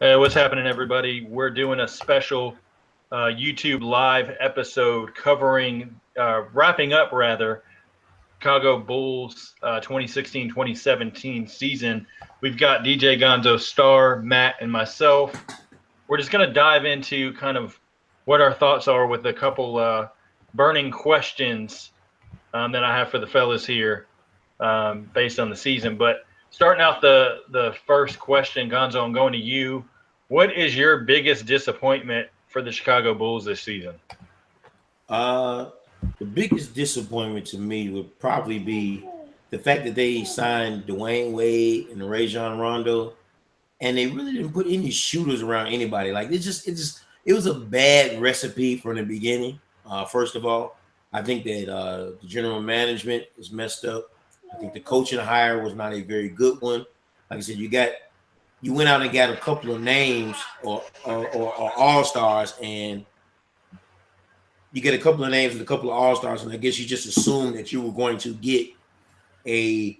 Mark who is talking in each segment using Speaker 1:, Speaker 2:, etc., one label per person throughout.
Speaker 1: Hey, what's happening, everybody? We're doing a special YouTube live episode covering, wrapping up rather, Chicago Bulls 2016-2017 season. We've got DJ Gonzo Star, Matt, and myself. We're just going to dive into kind of what our thoughts are with a couple burning questions that I have for the fellas here based on the season. But starting out the first question, Gonzo, I'm going to you. What is your biggest disappointment for the Chicago Bulls this season?
Speaker 2: Uh, the biggest disappointment to me would probably be the fact that they signed Dwayne Wade and Rajon Rondo, and they really didn't put any shooters around anybody. Like it was a bad recipe from the beginning. First of all, I think that the general management is messed up. I think the coaching hire was not a very good one. Like I said, you went out and got a couple of names or all stars, and you get a couple of names and a couple of all-stars, and I guess you just assumed that you were going to get a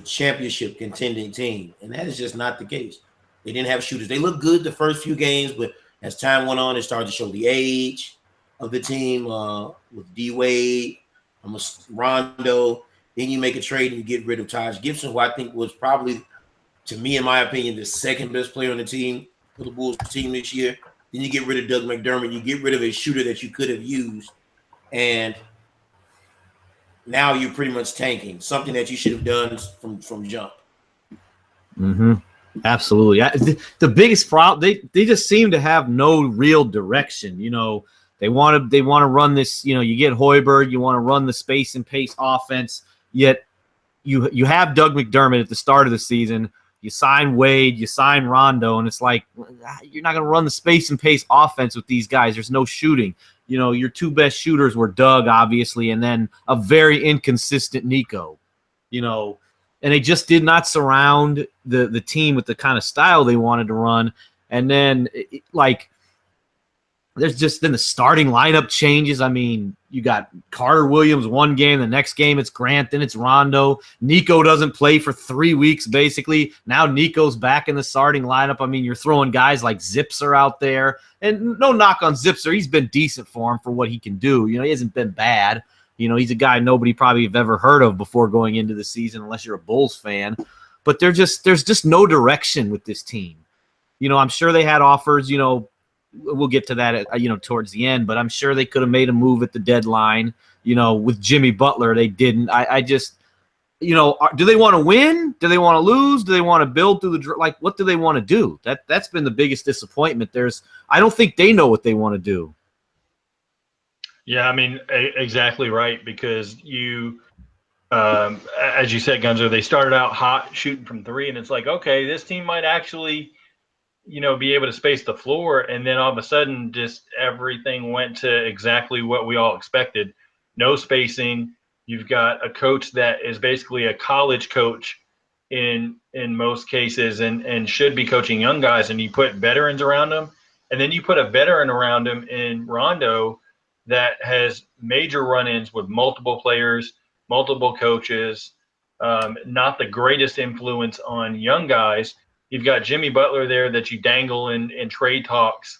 Speaker 2: championship contending team. And that is just not the case. They didn't have shooters. They looked good the first few games, but as time went on, it started to show the age of the team with D Wade, Rondo. Then you make a trade and you get rid of Taj Gibson, who I think was probably, to me, in my opinion, the second best player on the team for the Bulls team this year. Then you get rid of Doug McDermott. You get rid of a shooter that you could have used. And now you're pretty much tanking, something that you should have done from jump.
Speaker 3: Mm-hmm. Absolutely. The biggest problem, they just seem to have no real direction. You know, they want to run this, you know, you get Hoiberg, you want to run the space and pace offense, yet you have Doug McDermott at the start of the season. You sign Wade, you sign Rondo, and it's like you're not going to run the space and pace offense with these guys. There's no shooting. You know, your two best shooters were Doug, obviously, and then a very inconsistent Nico. You know, and they just did not surround the team with the kind of style they wanted to run. And then, there's just then the starting lineup changes. I mean, you got Carter Williams one game, the next game it's Grant, then it's Rondo. Nico doesn't play for 3 weeks, basically. Now Nico's back in the starting lineup. I mean, you're throwing guys like Zipser out there. And no knock on Zipser. He's been decent for him for what he can do. You know, he hasn't been bad. You know, he's a guy nobody probably have ever heard of before going into the season, unless you're a Bulls fan. But there's just no direction with this team. You know, I'm sure they had offers, you know, we'll get to that, you know, towards the end, but I'm sure they could have made a move at the deadline. You know, with Jimmy Butler, they didn't. I just, you know, do they want to win? Do they want to lose? Do they want to build through what do they want to do? That's been the biggest disappointment. I don't think they know what they want to do.
Speaker 1: Yeah, I mean, exactly right, because as you said, Gunzo, they started out hot shooting from three, and it's like, okay, this team might actually, you know, be able to space the floor, and then all of a sudden just everything went to exactly what we all expected. No spacing. You've got a coach that is basically a college coach in most cases and should be coaching young guys, and you put veterans around them, and then you put a veteran around him in Rondo that has major run-ins with multiple players, multiple coaches, not the greatest influence on young guys. You've got Jimmy Butler there that you dangle in trade talks,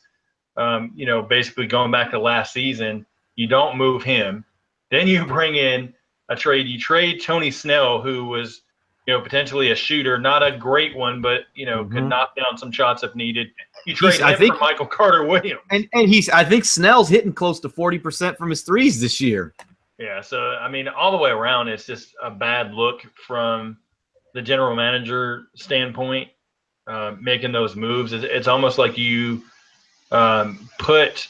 Speaker 1: you know, basically going back to last season. You don't move him. Then you bring in a trade. You trade Tony Snell, who was, you know, potentially a shooter, not a great one, but, you know, could knock down some shots if needed. You trade him for Michael Carter Williams.
Speaker 3: And I think Snell's hitting close to 40% from his threes this year.
Speaker 1: Yeah, so, I mean, all the way around, it's just a bad look from the general manager standpoint. Making those moves, it's almost like you put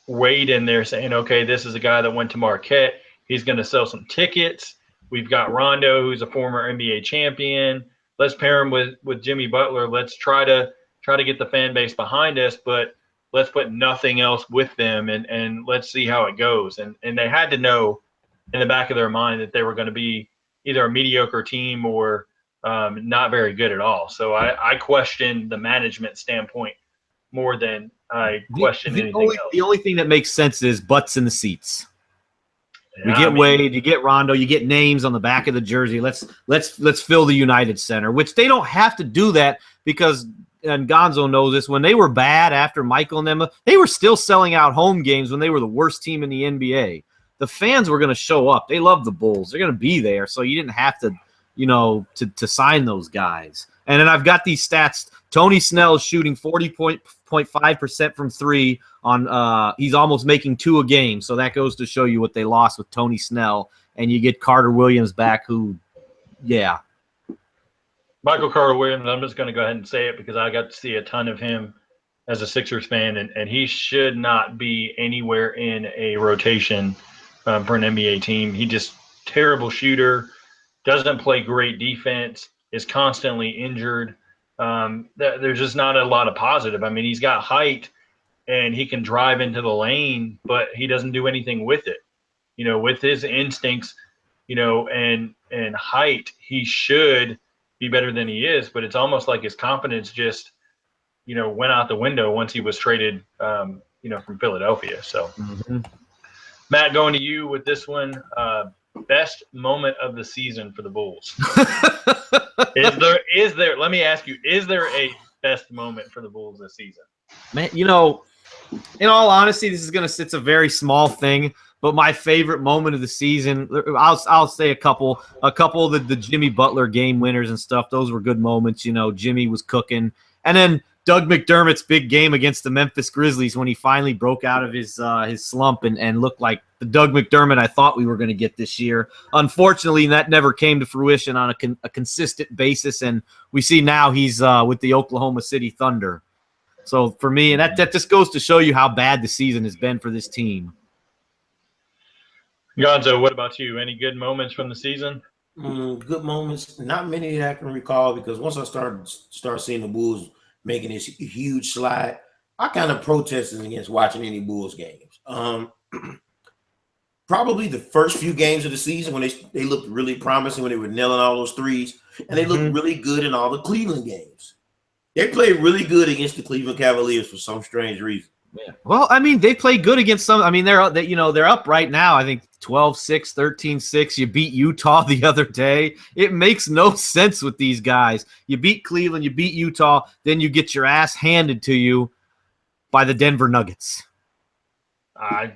Speaker 1: Wade in there saying, okay, this is a guy that went to Marquette. He's going to sell some tickets. We've got Rondo, who's a former NBA champion. Let's pair him with Jimmy Butler. Let's try to get the fan base behind us, but let's put nothing else with them and let's see how it goes. And they had to know in the back of their mind that they were going to be either a mediocre team or not very good at all. So I question the management standpoint more than I question anything else.
Speaker 3: The only thing that makes sense is butts in the seats. Yeah, you get Wade, you get Rondo, you get names on the back of the jersey. Let's fill the United Center, which they don't have to do that because and Gonzo knows this, when they were bad after Michael and them, they were still selling out home games when they were the worst team in the NBA. The fans were going to show up. They love the Bulls. They're going to be there, so you didn't have to, to sign those guys. And then I've got these stats. Tony Snell is shooting 40.5% from three on he's almost making 2 a game. So that goes to show you what they lost with Tony Snell. And you get Carter Williams back, who, yeah.
Speaker 1: Michael Carter Williams, I'm just going to go ahead and say it because I got to see a ton of him as a Sixers fan, and he should not be anywhere in a rotation for an NBA team. He just terrible shooter, doesn't play great defense, is constantly injured. There's just not a lot of positive. I mean, he's got height and he can drive into the lane, but he doesn't do anything with it. With his instincts, and height, he should be better than he is, but it's almost like his confidence just, went out the window once he was traded, from Philadelphia. So, Matt, going to you with this one, best moment of the season for the Bulls. Is there, let me ask you, is there a best moment for the Bulls this season?
Speaker 3: Man, in all honesty, it's a very small thing, but my favorite moment of the season, I'll say a couple of the Jimmy Butler game winners and stuff. Those were good moments. Jimmy was cooking. And then Doug McDermott's big game against the Memphis Grizzlies when he finally broke out of his slump and looked like the Doug McDermott I thought we were going to get this year. Unfortunately, that never came to fruition on a consistent basis, and we see now he's with the Oklahoma City Thunder. So for me, and that just goes to show you how bad the season has been for this team.
Speaker 1: Gonzo, what about you? Any good moments from the season?
Speaker 2: Good moments. Not many that I can recall, because once I start seeing the Bulls making this huge slide, I kind of protested against watching any Bulls games. Probably the first few games of the season when they looked really promising, when they were nailing all those threes, and they looked really good in all the Cleveland games. They played really good against the Cleveland Cavaliers for some strange reason.
Speaker 3: Yeah. Well, I mean, they played good against some. I mean, they're up right now. I think 12-6, 13-6. You beat Utah the other day. It makes no sense with these guys. You beat Cleveland, you beat Utah, then you get your ass handed to you by the Denver Nuggets.
Speaker 1: I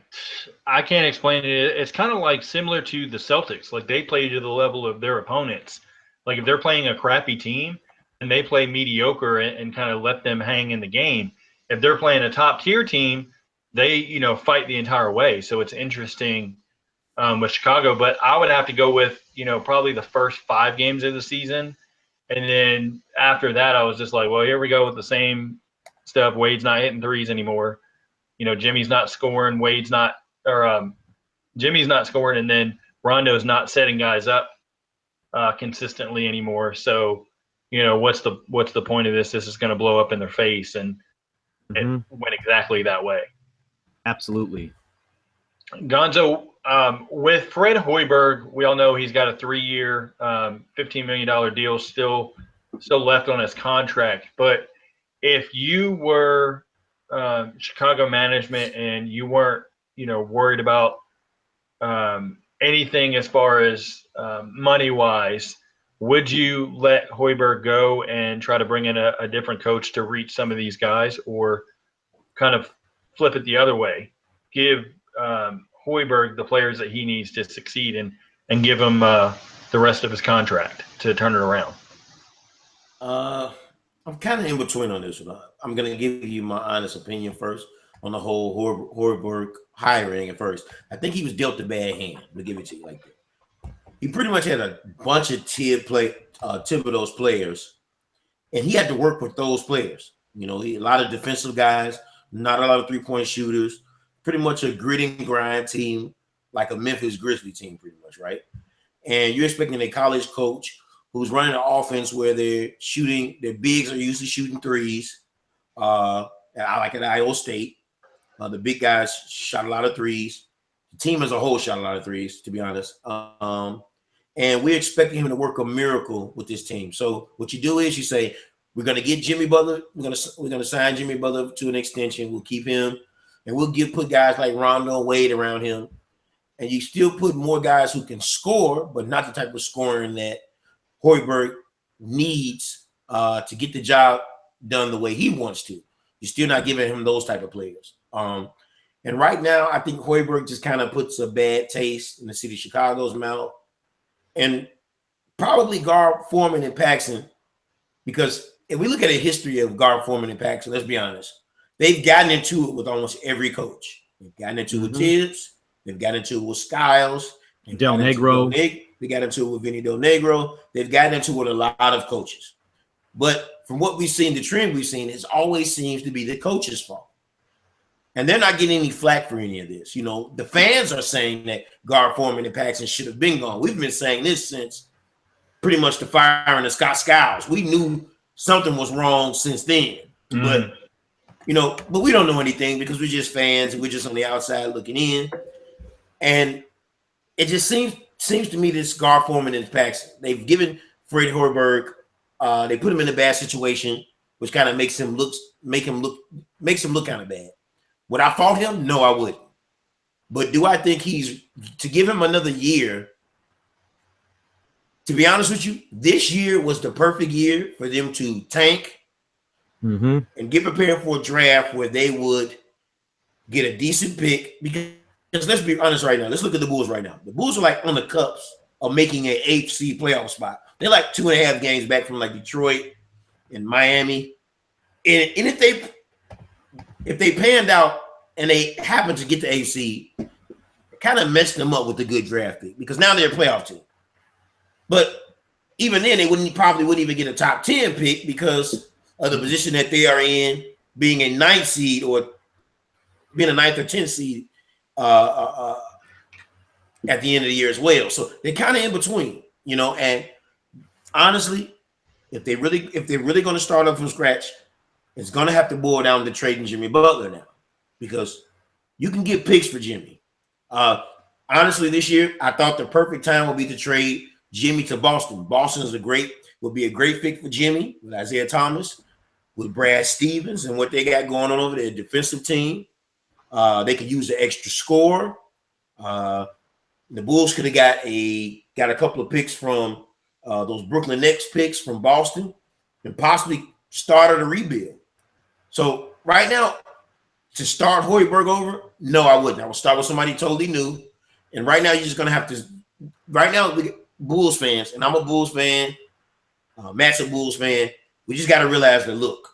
Speaker 1: can't explain it. It's kind of like similar to the Celtics. Like, they play to the level of their opponents. Like, if they're playing a crappy team, and they play mediocre and kind of let them hang in the game. If they're playing a top-tier team, they, fight the entire way. So it's interesting with Chicago. But I would have to go with, probably the first 5 games of the season. And then after that, I was just like, well, here we go with the same stuff. Wade's not hitting threes anymore. Jimmy's not scoring. Jimmy's not scoring. And then Rondo's not setting guys up consistently anymore. So, what's the point of this? This is going to blow up in their face. And it went exactly that way.
Speaker 3: Absolutely.
Speaker 1: Gonzo, with Fred Hoiberg, we all know he's got a 3-year, $15 million deal still left on his contract. But if you were Chicago management and you weren't, worried about anything as far as money-wise, would you let Hoiberg go and try to bring in a different coach to reach some of these guys, or kind of flip it the other way? Give Hoiberg the players that he needs to succeed and give him the rest of his contract to turn it around?
Speaker 2: I'm kind of in between on this one. I'm going to give you my honest opinion first on the whole Hoiberg hiring at first. I think he was dealt a bad hand. I'll give it to you like that. He pretty much had a bunch of Thibodeau's players, and he had to work with those players. A lot of defensive guys, not a lot of three-point shooters, pretty much a grit and grind team, like a Memphis Grizzlies team, pretty much, right? And you're expecting a college coach who's running an offense where their bigs are usually shooting threes. Like at Iowa State, the big guys shot a lot of threes. The team as a whole shot a lot of threes, to be honest. And we're expecting him to work a miracle with this team. So what you do is you say, we're going to get Jimmy Butler. We're going to sign Jimmy Butler to an extension. We'll keep him, and we'll put guys like Rondo and Wade around him. And you still put more guys who can score, but not the type of scoring that Hoiberg needs to get the job done the way he wants to. You're still not giving him those type of players. And right now, I think Hoiberg just kind of puts a bad taste in the city of Chicago's mouth. And probably Gar Forman and Paxson, because if we look at a history of Gar Forman and Paxson, let's be honest, they've gotten into it with almost every coach. They've gotten into it with Tibbs. They've gotten into it with Skiles.
Speaker 3: Del Negro.
Speaker 2: They got into it with Vinny Del Negro. They've gotten into it with a lot of coaches. But from what we've seen, the trend we've seen, it always seems to be the coach's fault. And they're not getting any flack for any of this. You know, the fans are saying that Gar Forman and Paxson should have been gone. We've been saying this since pretty much the firing of Scott Skiles. We knew something was wrong since then. But, you know, but we don't know anything because we're just fans and we're just on the outside looking in. And it just seems to me this Gar Forman and Paxson, they've given Fred Hoiberg, they put him in a bad situation, which kind of makes him look kind of bad. Would I fault him? No, I wouldn't. But do I think to give him another year? To be honest with you, this year was the perfect year for them to tank and get prepared for a draft where they would get a decent pick. Because let's be honest right now. Let's look at the Bulls right now. The Bulls are like on the cusp of making an 8th seed playoff spot. They're like 2.5 games back from like Detroit and Miami. And if they panned out and they happen to get the 8th seed, it kind of messed them up with the good draft pick because now they're a playoff team. But even then, they probably wouldn't even get a top 10 pick because of the position that they are in, being a 9th seed or being a 9th or 10th seed at the end of the year as well. So they're kind of in between, you know. And honestly, if they're really going to start up from scratch, it's going to have to boil down to trading Jimmy Butler now because you can get picks for Jimmy. Honestly, this year, I thought the perfect time would be to trade Jimmy to Boston. Boston would be a great pick for Jimmy with Isaiah Thomas, with Brad Stevens and what they got going on over their defensive team. They could use the extra score. The Bulls could have got a couple of picks from those Brooklyn Nets picks from Boston and possibly started a rebuild. So right now, to start Hoiberg over, no, I wouldn't. I would start with somebody totally new. And right now, you're just going to have to – right now, Bulls fans, and I'm a Bulls fan, Matt's a Bulls fan, we just got to realize that, look,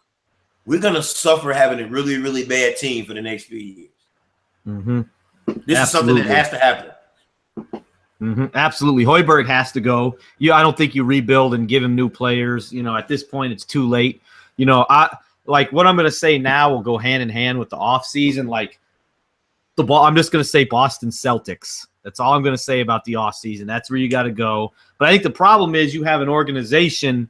Speaker 2: we're going to suffer having a really, really bad team for the next few years. This is something that has to happen.
Speaker 3: Absolutely. Hoiberg has to go. I don't think you rebuild and give him new players. You know, at this point, it's too late. You know, what I'm going to say now will go hand in hand with the offseason. Like, I'm just going to say Boston Celtics. That's all I'm going to say about the offseason. That's where you got to go. But I think the problem is you have an organization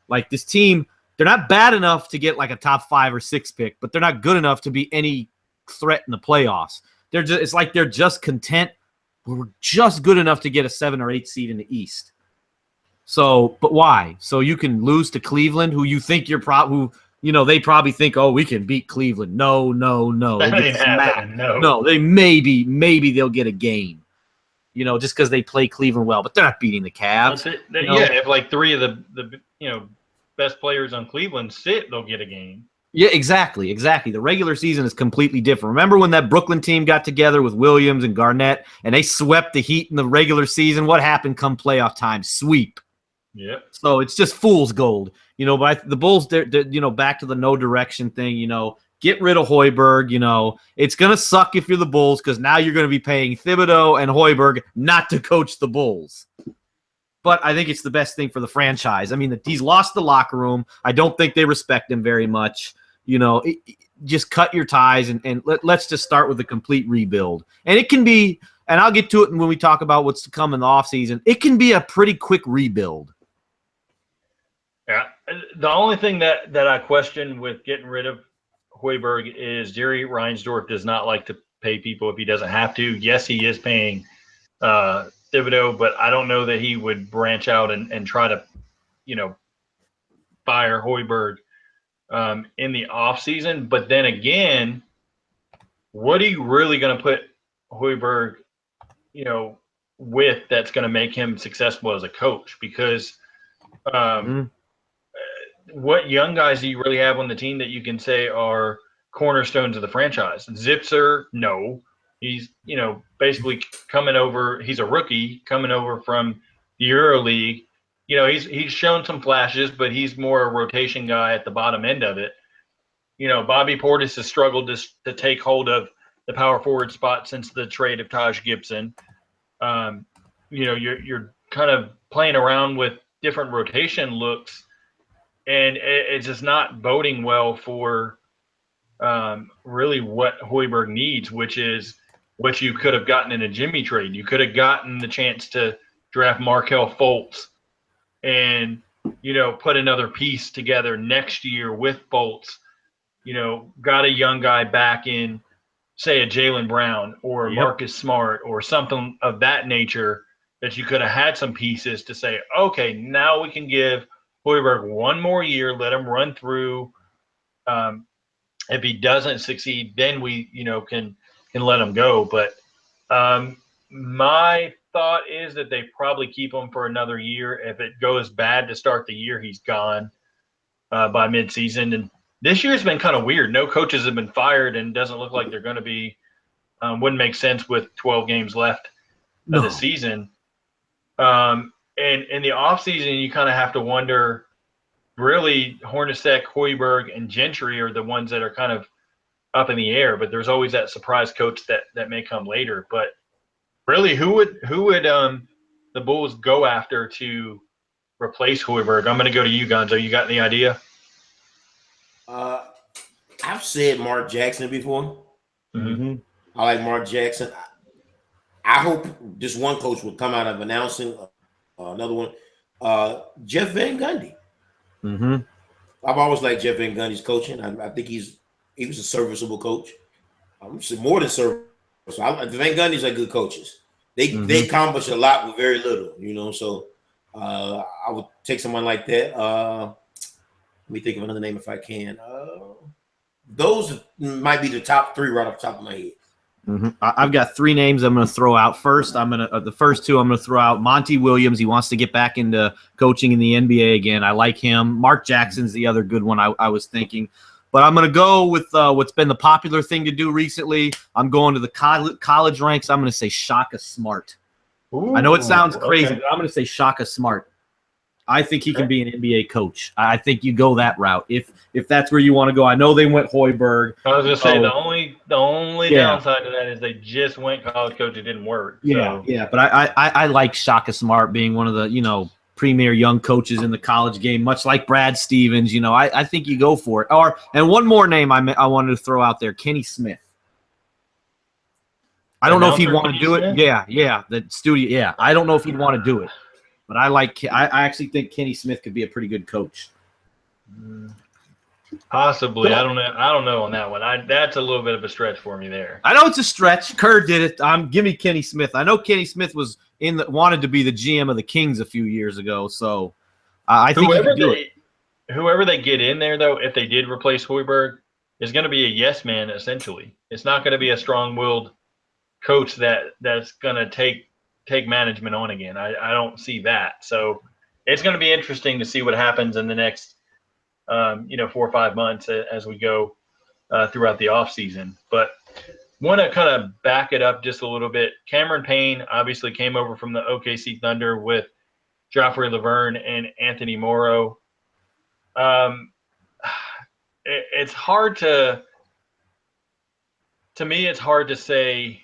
Speaker 3: like this team. They're not bad enough to get like a top 5 or 6 pick, but they're not good enough to be any threat in the playoffs. It's like they're just content. We're just good enough to get a 7 or 8 seed in the East. So, but why? So you can lose to Cleveland, who you think they probably think, oh, we can beat Cleveland. No.
Speaker 1: That ain't happening.
Speaker 3: No, they maybe they'll get a game. You know, just because they play Cleveland well, but they're not beating the Cavs.
Speaker 1: Yeah, if like 3 of the best players on Cleveland sit, they'll get a game.
Speaker 3: Yeah, exactly. The regular season is completely different. Remember when that Brooklyn team got together with Williams and Garnett, and they swept the Heat in the regular season? What happened come playoff time? Sweep.
Speaker 1: Yeah.
Speaker 3: So it's just fool's gold. You know, but the Bulls, they're back to the no direction thing. You know, get rid of Hoiberg. You know, it's gonna suck if you're the Bulls because now you're gonna be paying Thibodeau and Hoiberg not to coach the Bulls. But I think it's the best thing for the franchise. I mean, he's lost the locker room. I don't think they respect him very much. You know, just cut your ties and let's just start with a complete rebuild. And it can be, and I'll get to it when we talk about what's to come in the offseason, it can be a pretty quick rebuild.
Speaker 1: Yeah. The only thing that I question with getting rid of Hoiberg is Jerry Reinsdorf does not like to pay people if he doesn't have to. Yes, he is paying Thibodeau, but I don't know that he would branch out and try to, fire Hoiberg in the offseason. But then again, what are you really going to put Hoiberg, with that's going to make him successful as a coach? Because what young guys do you really have on the team that you can say are cornerstones of the franchise? Zipser, no. He's, basically coming over. He's a rookie coming over from the EuroLeague. He's shown some flashes, but he's more a rotation guy at the bottom end of it. Bobby Portis has struggled to take hold of the power forward spot since the trade of Taj Gibson. You're kind of playing around with different rotation looks, and it's just not boding well for really what Hoiberg needs, which is what you could have gotten in a Jimmy trade. You could have gotten the chance to draft Markelle Fultz and, put another piece together next year with Fultz, got a young guy back in, say, a Jaylen Brown or Marcus Smart or something of that nature, that you could have had some pieces to say, okay, now we can give Hoiberg one more year, let him run through. If he doesn't succeed, then we, can let him go. But my thought is that they probably keep him for another year. If it goes bad to start the year, he's gone by midseason. And this year's been kind of weird. No coaches have been fired, and doesn't look like they're going to be. Wouldn't make sense with 12 games left of the season. And in the offseason, you kind of have to wonder, really, Hornacek, Hoiberg, and Gentry are the ones that are kind of up in the air, but there's always that surprise coach that may come later. But really, who would the Bulls go after to replace Hoiberg? I'm going to go to you, Gonzo. You got any idea?
Speaker 2: I've said Mark Jackson before.
Speaker 1: Mm-hmm.
Speaker 2: I like Mark Jackson. I hope this one coach will come out of announcing another one. Jeff Van Gundy.
Speaker 3: Mm-hmm.
Speaker 2: I've always liked Jeff Van Gundy's coaching. I think he was a serviceable coach. More than serviceable. Van Gundy's like good coaches. They accomplish a lot with very little, So I would take someone like that. Let me think of another name if I can. Those might be the top three right off the top of my head.
Speaker 3: Mm-hmm. I've got three names I'm going to throw out first. The first two I'm going to throw out. Monty Williams. He wants to get back into coaching in the NBA again. I like him. Mark Jackson's the other good one I was thinking. But I'm going to go with what's been the popular thing to do recently. I'm going to the college ranks. I'm going to say Shaka Smart.
Speaker 1: Ooh,
Speaker 3: I know it sounds crazy,
Speaker 1: okay.
Speaker 3: but I'm going to say Shaka Smart. I think he can be an NBA coach. I think you go that route if that's where you want to go. I know they went Hoiberg.
Speaker 1: I was going to say the only downside to that is they just went college coach. It didn't work.
Speaker 3: Yeah, but I like Shaka Smart being one of the premier young coaches in the college game, much like Brad Stevens. I think you go for it. And one more name I wanted to throw out there, Kenny Smith. I don't know if he'd want to do it. Yeah, the studio. Yeah, I don't know if he'd want to do it. But I actually think Kenny Smith could be a pretty good coach.
Speaker 1: Possibly. I don't know on that one. That's a little bit of a stretch for me there.
Speaker 3: I know it's a stretch. Kerr did it. Give me Kenny Smith. I know Kenny Smith was wanted to be the GM of the Kings a few years ago. So I think he can do it.
Speaker 1: Whoever they get in there, though, if they did replace Hoiberg, is going to be a yes man, essentially. It's not going to be a strong-willed coach that's going to take management on again. I don't see that. So it's going to be interesting to see what happens in the next, 4 or 5 months as we go throughout the offseason. But want to kind of back it up just a little bit. Cameron Payne obviously came over from the OKC Thunder with Joffrey Laverne and Anthony Morrow. It's hard to me, it's hard to say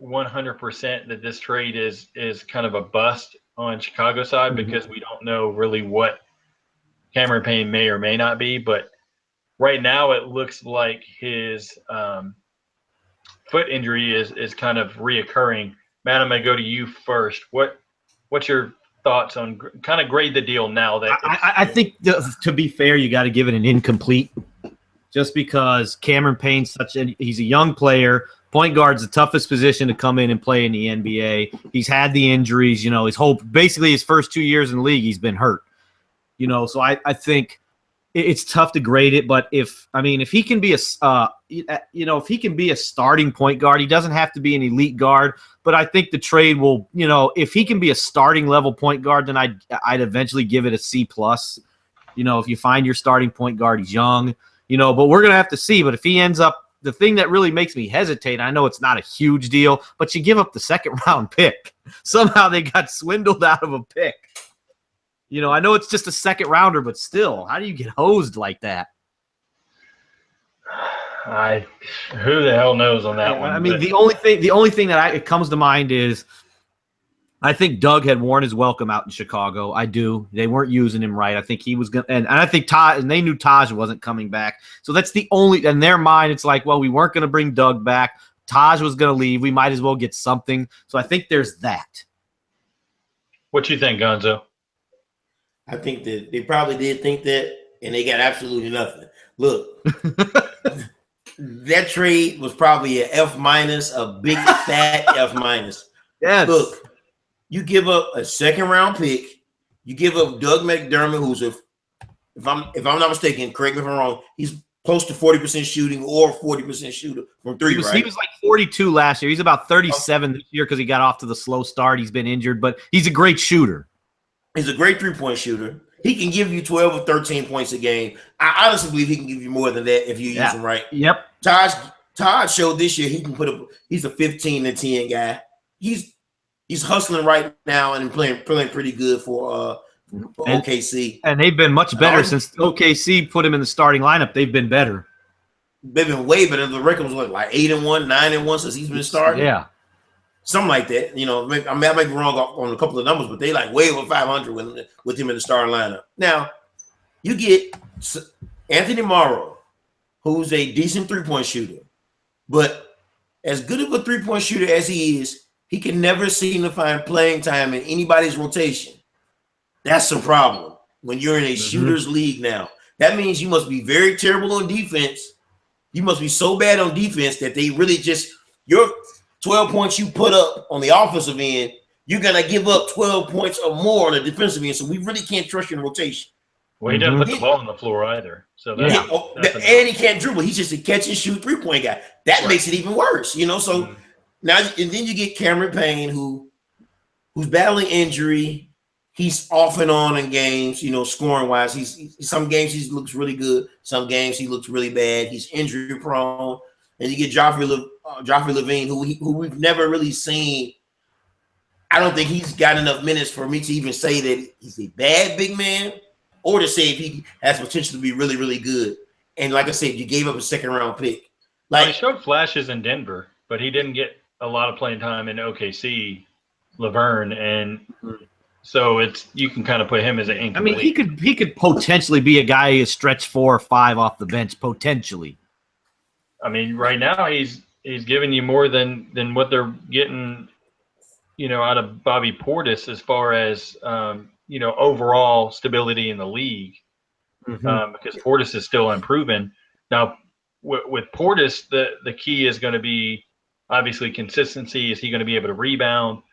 Speaker 1: 100% that this trade is kind of a bust on Chicago side, because we don't know really what Cameron Payne may or may not be. But right now it looks like his foot injury is kind of reoccurring. Matt, I'm going to go to you first. What's your thoughts on kind of grade the deal now? That
Speaker 3: I think to be fair, you got to give it an incomplete, just because Cameron Payne's he's a young player. Point guard's the toughest position to come in and play in the NBA. He's had the injuries, basically his first 2 years in the league, he's been hurt. So I think it's tough to grade it, but if he can be if he can be a starting point guard, he doesn't have to be an elite guard, but I think the trade will, if he can be a starting level point guard, then I'd eventually give it a C+. If you find your starting point guard, he's young, but we're going to have to see. But if he ends up, the thing that really makes me hesitate, I know it's not a huge deal, but you give up the second-round pick. Somehow they got swindled out of a pick. I know it's just a second-rounder, but still, how do you get hosed like that?
Speaker 1: Who the hell knows on that one?
Speaker 3: I mean, the only thing that it comes to mind is I think Doug had worn his welcome out in Chicago. I do. They weren't using him right. I think he was going to, and I think Taj, and they knew Taj wasn't coming back. So that's the only, in their mind, it's like, well, we weren't going to bring Doug back. Taj was going to leave. We might as well get something. So I think there's that.
Speaker 1: What you think, Gonzo?
Speaker 2: I think that they probably did think that, and they got absolutely nothing. Look, that trade was probably an F-, a big fat F-.
Speaker 3: Yes.
Speaker 2: Look, you give up a second-round pick. You give up Doug McDermott, who's if I'm not mistaken, correct me if I'm wrong, he's close to 40% shooting or 40% shooter from three, right?
Speaker 3: He was like 42 last year. He's about 37 this year because he got off to the slow start. He's been injured, but he's a great shooter.
Speaker 2: He's a great three-point shooter. He can give you 12 or 13 points a game. I honestly believe he can give you more than that if you use him right.
Speaker 3: Yep.
Speaker 2: Todd showed this year he can put up. He's a 15 and 10 guy. He's hustling right now and playing pretty good for OKC.
Speaker 3: And they've been much better since OKC put him in the starting lineup. They've been better.
Speaker 2: They've been way better. The record was like 8-1, 9-1 since he's been starting.
Speaker 3: Yeah.
Speaker 2: Something like that. I might be wrong on a couple of numbers, but they like way over 500 with him in the starting lineup. Now, you get Anthony Morrow, who's a decent three-point shooter. But as good of a three-point shooter as he is, he can never seem to find playing time in anybody's rotation. That's a problem when you're in a shooter's league now. That means you must be very terrible on defense. You must be so bad on defense that they really just – your 12 points you put up on the offensive end, you're going to give up 12 points or more on the defensive end. So we really can't trust you in rotation.
Speaker 1: Well, he doesn't put the ball on the floor either. So
Speaker 2: and he can't dribble. He's just a catch and shoot three-point guy. That makes it even worse, So now, and then you get Cameron Payne, who's battling injury. He's off and on in games, scoring wise. Some games he looks really good. Some games he looks really bad. He's injury prone. And you get Joffrey Levine, who we've never really seen. I don't think he's got enough minutes for me to even say that he's a bad big man, or to say if he has potential to be really, really good. And like I said, you gave up a second-round pick.
Speaker 1: He showed flashes in Denver, but he didn't get a lot of playing time in OKC, Laverne, and so you can kind of put him as an incomplete.
Speaker 3: I mean, he could potentially be a guy who stretch 4 or 5 off the bench, potentially.
Speaker 1: I mean, right now he's giving you more than what they're getting, out of Bobby Portis as far as overall stability in the league, because Portis is still improving. Now, with Portis, the key is going to be obviously consistency. Is he going to be able to rebound,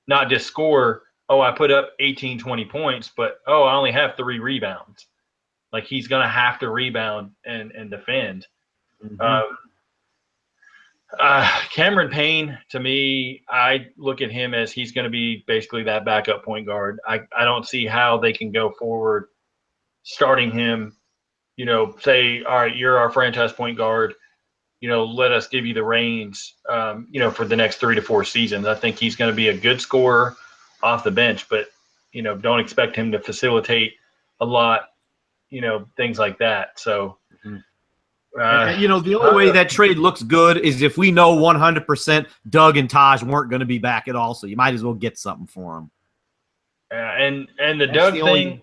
Speaker 1: not just score? Oh, I put up 18, 20 points, but I only have 3 rebounds. Like, he's going to have to rebound and defend. Cameron Payne, to me, I look at him as he's going to be basically that backup point guard. I don't see how they can go forward starting him, say, all right, you're our franchise point guard, let us give you the reins, for the next 3 to 4 seasons. I think he's going to be a good scorer off the bench, but, don't expect him to facilitate a lot, things like that. So,
Speaker 3: the only way that trade looks good is if we know 100% Doug and Taj weren't going to be back at all. So you might as well get something for him.
Speaker 1: And the Doug thing,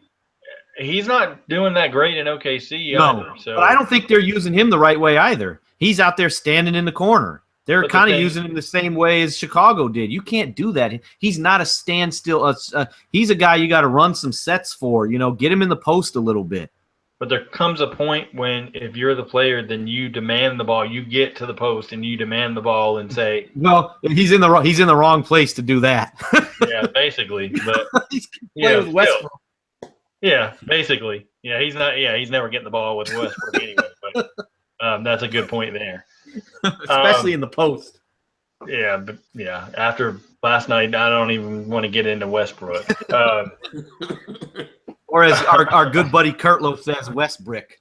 Speaker 1: he's not doing that great in OKC either. So.
Speaker 3: But I don't think they're using him the right way either. He's out there standing in the corner. They're kind of using him the same way as Chicago did. You can't do that. He's not a standstill. He's a guy you got to run some sets for. Get him in the post a little bit.
Speaker 1: But there comes a point when, if you're the player, then you demand the ball. You get to the post and you demand the ball and say,
Speaker 3: "Well, he's in the wrong place to do that."
Speaker 1: Yeah, basically. But
Speaker 3: he's playing with Westbrook.
Speaker 1: Yeah, basically. Yeah, he's not. Yeah, he's never getting the ball with Westbrook anyway. But that's a good point there,
Speaker 3: especially in the post.
Speaker 1: Yeah, but after last night, I don't even want to get into Westbrook.
Speaker 3: Or as our good buddy Kurtlow says, Westbrick.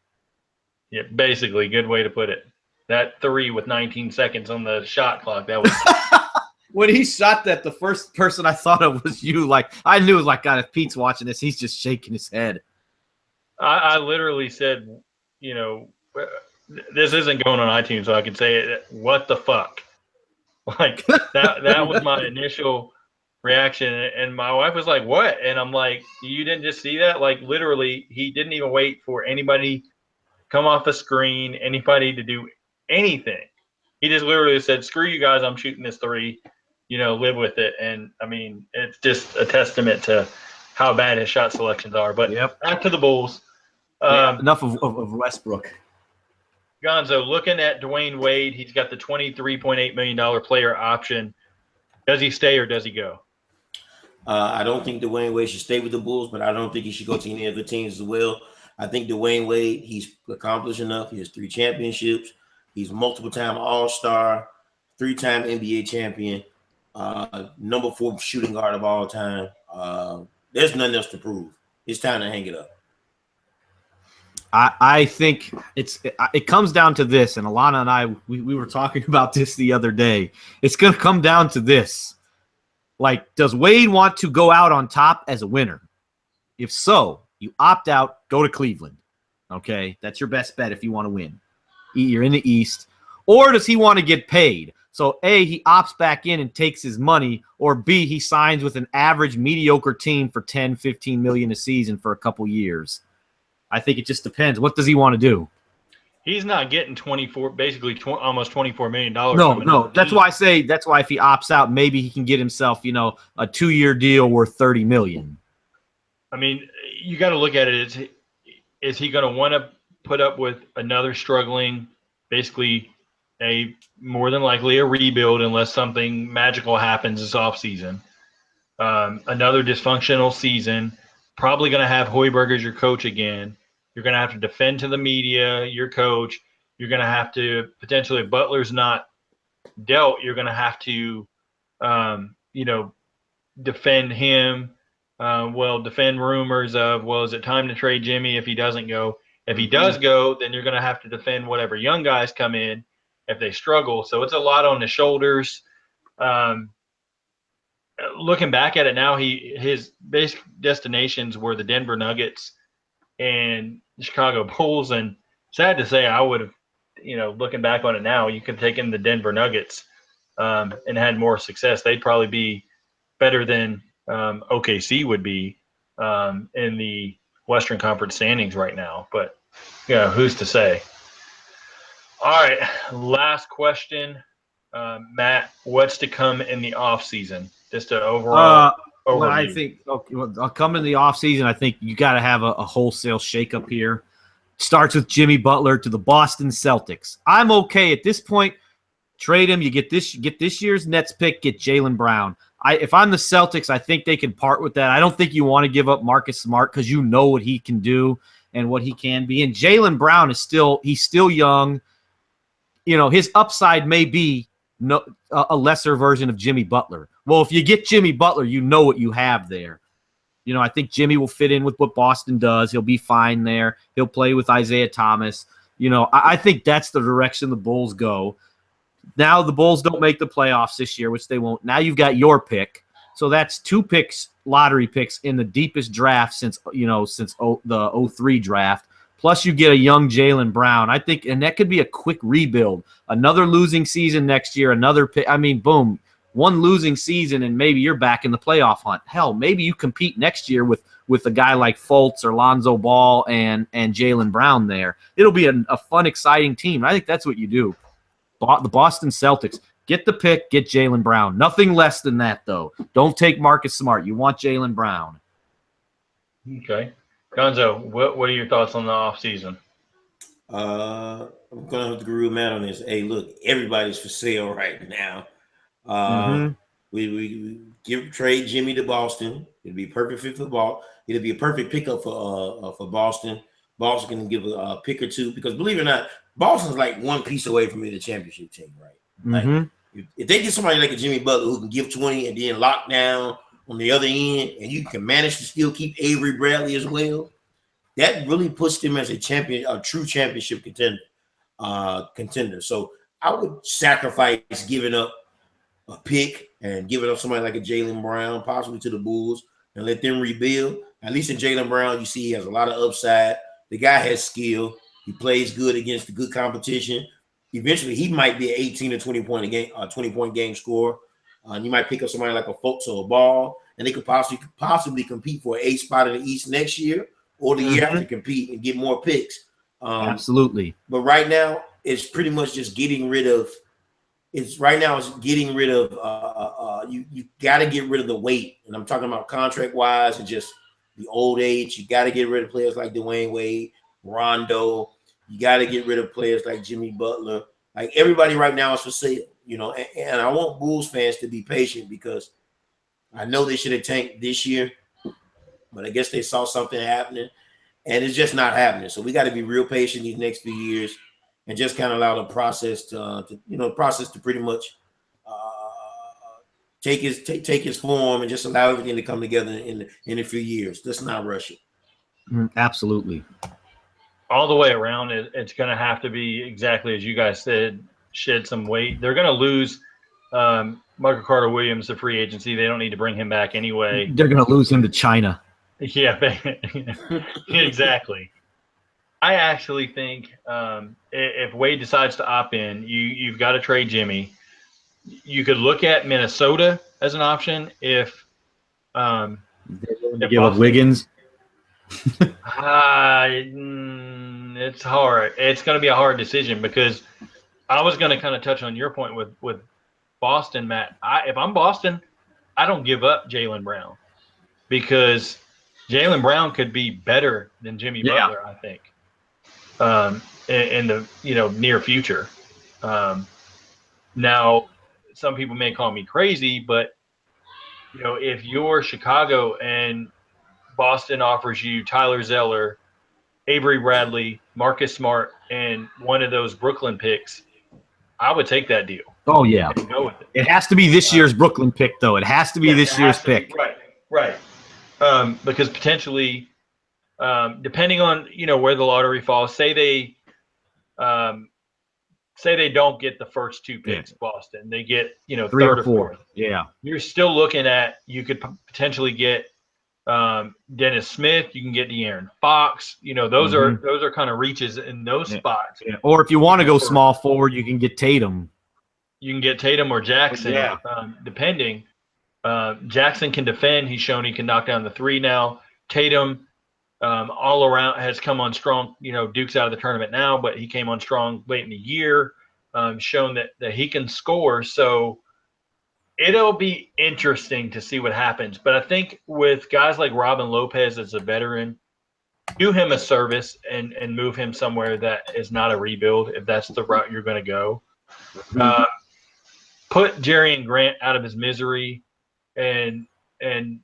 Speaker 1: Yeah, basically, good way to put it. That 3 with 19 seconds on the shot clock, that was
Speaker 3: When he shot that, the first person I thought of was you. Like, I knew, like, God, if Pete's watching this, he's just shaking his head.
Speaker 1: I literally said, you know, this isn't going on iTunes, so I can say it. What the fuck? Like that was my initial reaction, and my wife was like, "What?" And I'm like, "You didn't just see that? Like literally, he didn't even wait for anybody come off the screen, anybody to do anything. He just literally said, "Screw you guys, I'm shooting this 3. You know, live with it." And I mean, it's just a testament to how bad his shot selections are. But back to the Bulls.
Speaker 3: Enough of Westbrook.
Speaker 1: Gonzo, looking at Dwayne Wade, he's got the $23.8 million player option. Does he stay or does he go?
Speaker 2: I don't think Dwayne Wade should stay with the Bulls, but I don't think he should go to any other teams as well. I think Dwayne Wade, he's accomplished enough. He has 3 championships. He's multiple-time All-Star, 3-time NBA champion, number 4 shooting guard of all time. There's nothing else to prove. It's time to hang it up.
Speaker 3: I think it comes down to this, and Alana and I, we were talking about this the other day. It's going to come down to this. Like, does Wade want to go out on top as a winner? If so, you opt out, go to Cleveland. Okay? That's your best bet if you want to win. You're in the East. Or does he want to get paid? So, A, he opts back in and takes his money, or B, he signs with an average mediocre team for $10, $15 million a season for a couple years. I think it just depends. What does he want to do?
Speaker 1: He's not getting almost $24 million.
Speaker 3: No. That's why I say if he opts out, maybe he can get himself, a 2-year deal worth $30 million.
Speaker 1: I mean, you got to look at it. Is he going to want to put up with another struggling, basically more than likely a rebuild unless something magical happens this offseason? Another dysfunctional season. Probably going to have Hoiberg as your coach again. You're going to have to defend to the media, your coach. You're going to have to potentially, if Butler's not dealt, you're going to have to, defend him. Defend rumors of, is it time to trade Jimmy if he doesn't go? If he does go, then you're going to have to defend whatever young guys come in if they struggle. So it's a lot on the shoulders. Looking back at it now, his basic destinations were the Denver Nuggets and the Chicago Bulls. And sad to say, I would have, looking back on it now, you could have taken the Denver Nuggets and had more success. They'd probably be better than OKC would be in the Western Conference standings right now. But, who's to say? All right, last question. Matt, what's to come in the offseason? Just an overall overview.
Speaker 3: Well, I think I'll come in the offseason. I think you got to have a wholesale shakeup here. Starts with Jimmy Butler to the Boston Celtics. I'm okay at this point. Trade him. You get this year's Nets pick. Get Jaylen Brown. If I'm the Celtics, I think they can part with that. I don't think you want to give up Marcus Smart because you know what he can do and what he can be. And Jaylen Brown is still young. His upside may be a lesser version of Jimmy Butler. Well, if you get Jimmy Butler, you know what you have there. I think Jimmy will fit in with what Boston does. He'll be fine there. He'll play with Isaiah Thomas. I think that's the direction the Bulls go. Now the Bulls don't make the playoffs this year, which they won't. Now you've got your pick. So that's 2 picks, lottery picks in the deepest draft since the 03 draft. Plus you get a young Jaylen Brown. I think, and that could be a quick rebuild. Another losing season next year, another pick. I mean, boom, one losing season and maybe you're back in the playoff hunt. Hell, maybe you compete next year with a guy like Fultz or Lonzo Ball and Jaylen Brown there. It'll be a fun, exciting team. I think that's what you do. The Boston Celtics, get the pick, get Jaylen Brown. Nothing less than that, though. Don't take Marcus Smart. You want Jaylen Brown.
Speaker 1: Okay. Gonzo, what are your thoughts on the offseason?
Speaker 2: I'm going to have to agree with Matt on this. Hey, look, everybody's for sale right now. We trade Jimmy to Boston. It'll be a perfect fit for the ball. It'll be a perfect pickup for Boston. Boston can give a pick or two because, believe it or not, Boston's like one piece away from being a championship team, right? Like, if they get somebody like a Jimmy Butler who can give 20 and then lock down on the other end, and you can manage to still keep Avery Bradley as well, that really puts them as a champion, a true championship contender. So I would sacrifice giving up a pick and giving up somebody like a Jaylen Brown, possibly to the Bulls, and let them rebuild. At least in Jaylen Brown, you see he has a lot of upside. The guy has skill. He plays good against the good competition. Eventually, he might be an 18 or 20-point game, 20-point game scorer. You might pick up somebody like a Fultz or a Ball, and they could possibly compete for an 8th spot in the East next year or the year after, compete and get more picks.
Speaker 3: Absolutely.
Speaker 2: But right now, it's pretty much just getting rid of. It's getting rid of. You got to get rid of the weight, and I'm talking about contract wise and just the old age. You got to get rid of players like Dwayne Wade, Rondo. You got to get rid of players like Jimmy Butler. Like everybody right now is for sale, you know. And I want Bulls fans to be patient because I know they should have tanked this year, but I guess they saw something happening, and it's just not happening. So we got to be real patient these next few years, and just kind of allow the process to pretty much take its form, and just allow everything to come together in a few years. Let's not rush it.
Speaker 3: Absolutely.
Speaker 1: All the way around, it's going to have to be exactly as you guys said, shed some weight. They're going to lose Michael Carter Williams to free agency. They don't need to bring him back anyway.
Speaker 3: They're going to lose him to China.
Speaker 1: Yeah, exactly. I actually think if Wade decides to opt in, you've got to trade Jimmy. You could look at Minnesota as an option if
Speaker 3: give up Wiggins.
Speaker 1: It's hard. It's going to be a hard decision because I was going to kind of touch on your point with Boston, Matt. If I'm Boston, I don't give up Jaylen Brown because Jaylen Brown could be better than Jimmy Butler, I think, in the near future. Now, some people may call me crazy, but if you're Chicago and Boston offers you Tyler Zeller, Avery Bradley, Marcus Smart, and one of those Brooklyn picks, I would take that deal.
Speaker 3: Oh, yeah.
Speaker 1: And go with it.
Speaker 3: It has to be this year's Brooklyn pick, though. It has to be this year's pick.
Speaker 1: Right. Because potentially, depending on where the lottery falls, say they don't get the first 2 picks, Boston, they get 3rd or 4th.
Speaker 3: Yeah,
Speaker 1: you're still looking at you could potentially get Dennis Smith. You can get De'Aaron Fox. Those are kind of reaches in those spots.
Speaker 3: Yeah. Or if you want to go small forward, you can get Tatum.
Speaker 1: You can get Tatum or Jackson, depending. Jackson can defend. He's shown he can knock down the 3 now. Tatum, all around, has come on strong. Duke's out of the tournament now, but he came on strong late in the year, shown that he can score. So it'll be interesting to see what happens. But I think with guys like Robin Lopez as a veteran, do him a service and move him somewhere that is not a rebuild if that's the route you're going to go. Put Jerry Grant out of his misery and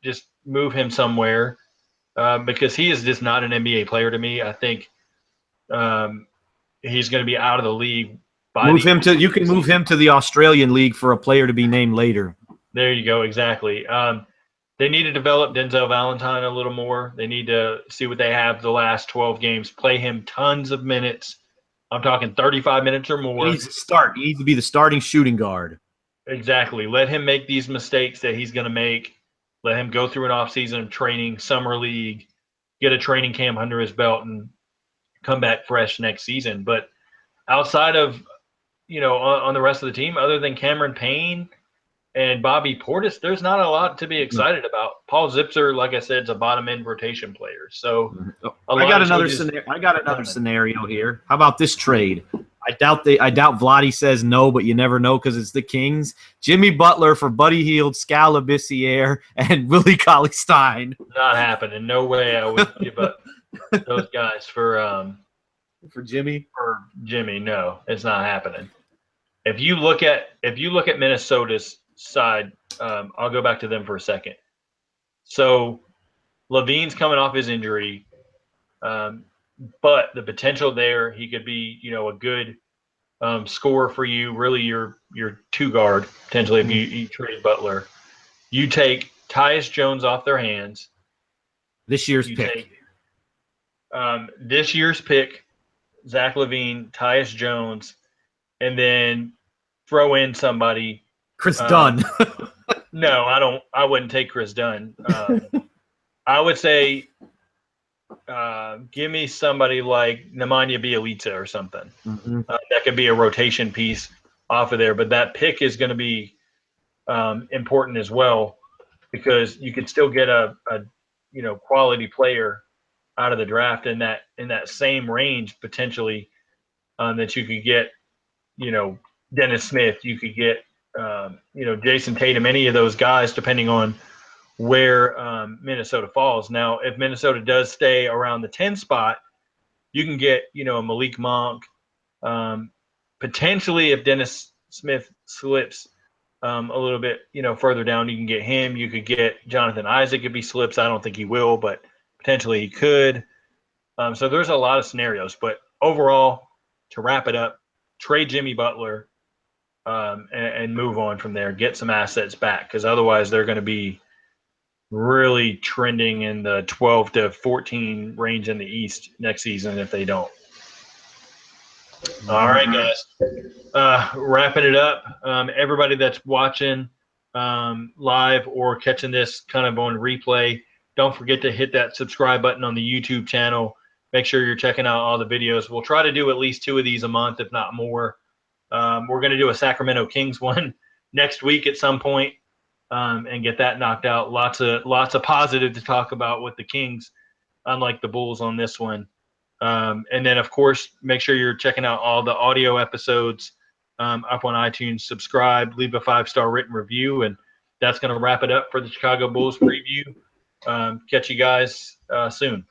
Speaker 1: just move him somewhere because he is just not an NBA player to me. I think he's going to be out of the league.
Speaker 3: You can move him to the Australian League for a player to be named later.
Speaker 1: There you go. Exactly. They need to develop Denzel Valentine a little more. They need to see what they have the last 12 games. Play him tons of minutes. I'm talking 35 minutes or more.
Speaker 3: He needs to start. He needs to be the starting shooting guard.
Speaker 1: Exactly. Let him make these mistakes that he's going to make. Let him go through an offseason of training, summer league, get a training camp under his belt, and come back fresh next season. But outside of, on the rest of the team, other than Cameron Payne and Bobby Portis, there's not a lot to be excited about. Paul Zipser, like I said, is a bottom-end rotation player. So
Speaker 3: I got another scenario here. How about this trade? I doubt Vlade says no, but you never know because it's the Kings. Jimmy Butler for Buddy Hield, Scala Bissiere, and Willie Cauley-Stein.
Speaker 1: Not happening. No way I would give up those guys for
Speaker 3: Jimmy.
Speaker 1: For Jimmy, no, it's not happening. If you look at Minnesota's side, I'll go back to them for a second. So Levine's coming off his injury, but the potential there, he could be, a good scorer for you. Really, your 2 guard potentially if you trade Butler. You take Tyus Jones off their hands.
Speaker 3: This year's
Speaker 1: You
Speaker 3: pick.
Speaker 1: take this year's pick, Zach LaVine, Tyus Jones, and then throw in somebody.
Speaker 3: Chris Dunn.
Speaker 1: No, I wouldn't take Chris Dunn. I would say give me somebody like Nemanja Bjelica or something.
Speaker 3: Mm-hmm.
Speaker 1: That could be a rotation piece off of there. But that pick is going to be important as well, because you could still get a quality player out of the draft in that same range potentially, that you could get, Dennis Smith, you could get Jason Tatum, any of those guys, depending on where Minnesota falls. Now, if Minnesota does stay around the 10 spot, you can get a Malik Monk. Potentially, if Dennis Smith slips a little bit further down, you can get him. You could get Jonathan Isaac if he slips. I don't think he will, but potentially he could. So there's a lot of scenarios. But overall, to wrap it up, trade Jimmy Butler and move on from there. Get some assets back, because otherwise they're going to be really trending in the 12 to 14 range in the East next season if they don't. All right, guys. Wrapping it up. Everybody that's watching live or catching this kind of on replay, don't forget to hit that subscribe button on the YouTube channel. Make sure you're checking out all the videos. We'll try to do at least 2 of these a month, if not more. We're going to do a Sacramento Kings one next week at some point, and get that knocked out. Lots of positive to talk about with the Kings, unlike the Bulls on this one. And then, of course, make sure you're checking out all the audio episodes up on iTunes. Subscribe, leave a 5-star written review, and that's going to wrap it up for the Chicago Bulls preview. Catch you guys soon.